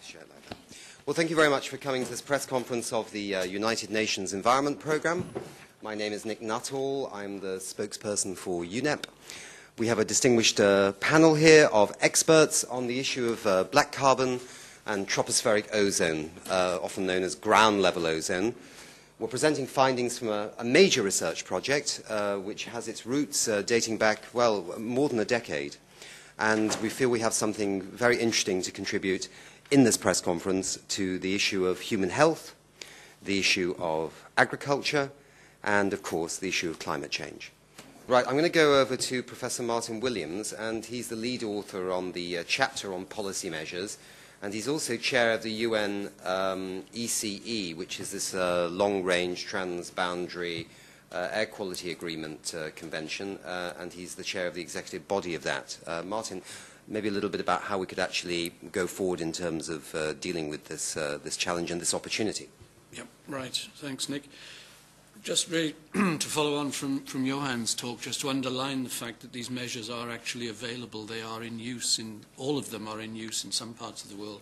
share it like that. Well, thank you very much for coming to this press conference of the United Nations Environment Programme. My name is Nick Nuttall. I'm the spokesperson for UNEP. We have a distinguished panel here of experts on the issue of black carbon and tropospheric ozone, often known as ground-level ozone. We're presenting findings from a major research project which has its roots dating back, well, more than a decade. And we feel we have something very interesting to contribute in this press conference to the issue of human health, the issue of agriculture, and, of course, the issue of climate change. Right, I'm going to go over to Professor Martin Williams, and he's the lead author on the chapter on policy measures, and he's also chair of the UN ECE, which is this long-range transboundary air quality agreement convention, and he's the chair of the executive body of that. Martin, maybe a little bit about how we could actually go forward in terms of dealing with this, this challenge and this opportunity. Yep, right. Thanks, Nick. Just really to follow on from Johan's talk, just to underline the fact that these measures are actually available. They are in use, all of them are in use in some parts of the world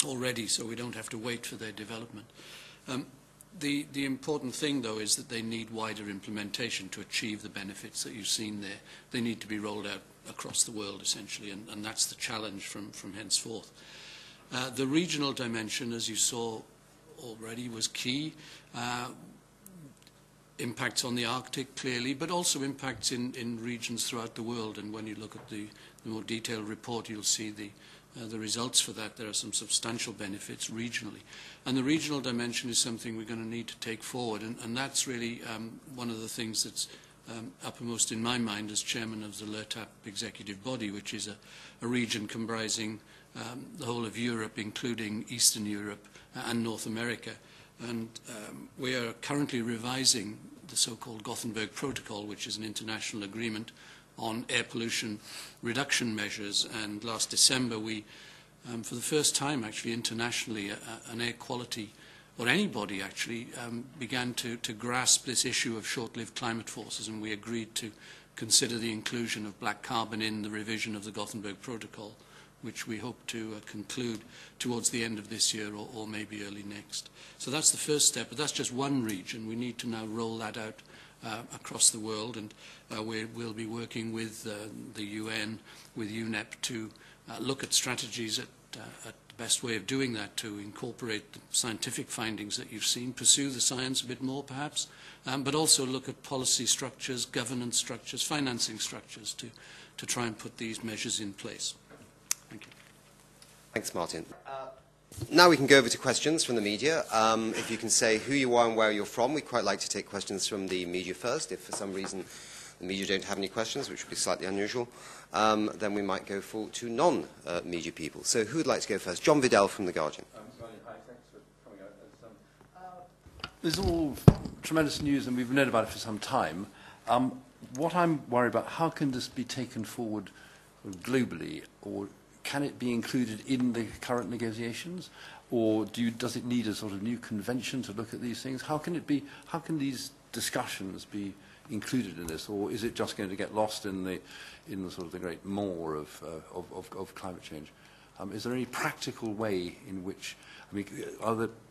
already, so we don't have to wait for their development. The important thing, though, is that they need wider implementation to achieve the benefits that you've seen there. They need to be rolled out across the world, essentially, and that's the challenge from henceforth. The regional dimension, as you saw already, was key. Impacts on the Arctic, clearly, but also impacts in regions throughout the world. And when you look at the more detailed report, you'll see the results for that. There are some substantial benefits regionally. And the regional dimension is something we're going to need to take forward. And that's really one of the things that's uppermost in my mind as chairman of the LERTAP executive body, which is a region comprising the whole of Europe, including Eastern Europe and North America. And we are currently revising the so-called Gothenburg Protocol, which is an international agreement on air pollution reduction measures. And last December, we, for the first time, actually internationally, an air quality, or anybody actually, began to grasp this issue of short-lived climate forces, and we agreed to consider the inclusion of black carbon in the revision of the Gothenburg Protocol, which we hope to conclude towards the end of this year or maybe early next. So that's the first step, but that's just one region. We need to now roll that out across the world, and we'll be working with the UN, with UNEP, to look at strategies at the best way of doing that, to incorporate the scientific findings that you've seen, pursue the science a bit more perhaps, but also look at policy structures, governance structures, financing structures to try and put these measures in place. Thank you. Thanks, Martin. Now we can go over to questions from the media. If you can say who you are and where you're from, we'd quite like to take questions from the media first. If for some reason the media don't have any questions, which would be slightly unusual, then we might go to non-media people. So who would like to go first? John Vidal from The Guardian. Hi, thanks for coming out. This is all tremendous news, and we've known about it for some time. What I'm worried about, how can this be taken forward globally, or can it be included in the current negotiations, or does it need a sort of new convention to look at these things? How can it be? How can these discussions be included in this, or is it just going to get lost in the sort of the great maw of climate change? Is there any practical way in which, I mean,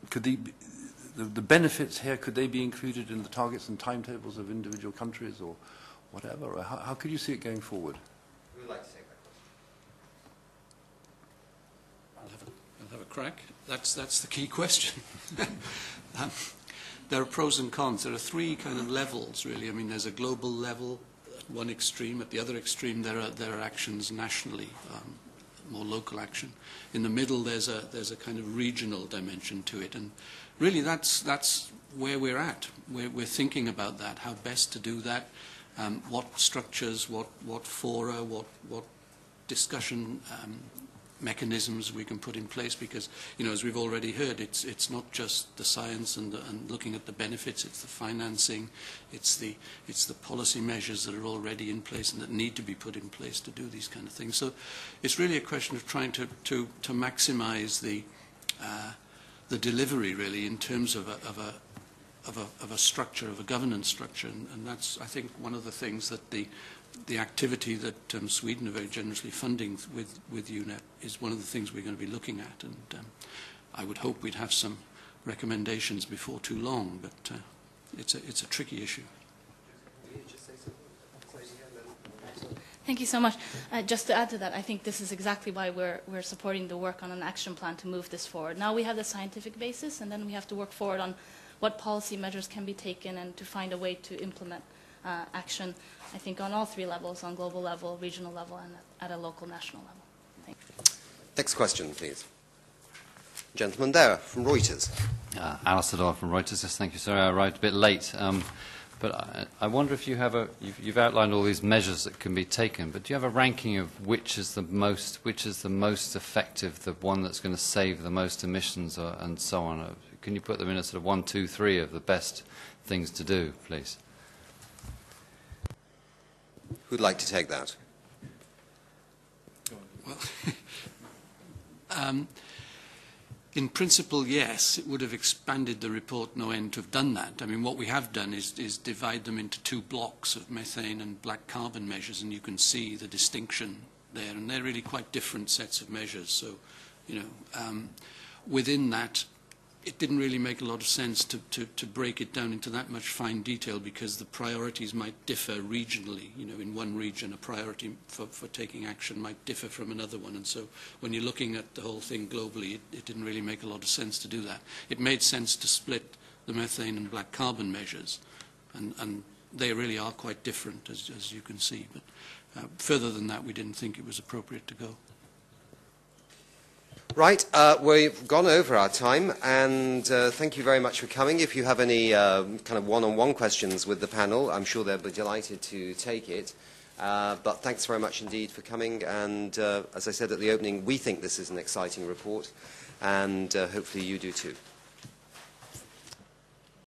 could the benefits here, could they be included in the targets and timetables of individual countries or whatever? Or how could you see it going forward? Who would like to take that question? I'll have a crack. That's the key question. There are pros and cons. There are three kind of levels, really. I mean, there's a global level at one extreme. At the other extreme, there are actions nationally, more local action. In the middle, there's a kind of regional dimension to it, and really that's where we're at. We're thinking about that, how best to do that, what structures, what fora, what discussion mechanisms we can put in place, because, you know, as we've already heard, it's not just the science and looking at the benefits, it's the financing, it's the policy measures that are already in place and that need to be put in place to do these kind of things. So it's really a question of trying to maximize the delivery, really, in terms of a structure, of a governance structure, and that's, I think, one of the things that the the activity that Sweden are very generously funding with UNEP is one of the things we're going to be looking at, and I would hope we'd have some recommendations before too long, but it's a tricky issue. Thank you so much. Just to add to that, I think this is exactly why we're supporting the work on an action plan to move this forward. Now we have the scientific basis, and then we have to work forward on what policy measures can be taken and to find a way to implement action, I think, on all three levels, on global level, regional level, and at a local, national level. Thank you. Next question, please. Gentleman there from Reuters. Alistair Doyle from Reuters. Yes, thank you. Sorry, I arrived a bit late. But I wonder if you have you've outlined all these measures that can be taken, but do you have a ranking of which is the most effective, the one that's going to save the most emissions and so on? Can you put them in a sort of 1, 2, 3 of the best things to do, please? Who'd like to take that? Well, in principle, yes, it would have expanded the report no end to have done that. I mean, what we have done is divide them into two blocks of methane and black carbon measures, and you can see the distinction there, and they're really quite different sets of measures. So, you know, within that, it didn't really make a lot of sense to break it down into that much fine detail, because the priorities might differ regionally. You know, in one region, a priority for taking action might differ from another one. And so when you're looking at the whole thing globally, it didn't really make a lot of sense to do that. It made sense to split the methane and black carbon measures, and they really are quite different, as you can see. But further than that, we didn't think it was appropriate to go. Right, we've gone over our time, and thank you very much for coming. If you have any kind of one-on-one questions with the panel, I'm sure they'll be delighted to take it. But thanks very much indeed for coming, and as I said at the opening, we think this is an exciting report, and hopefully you do too.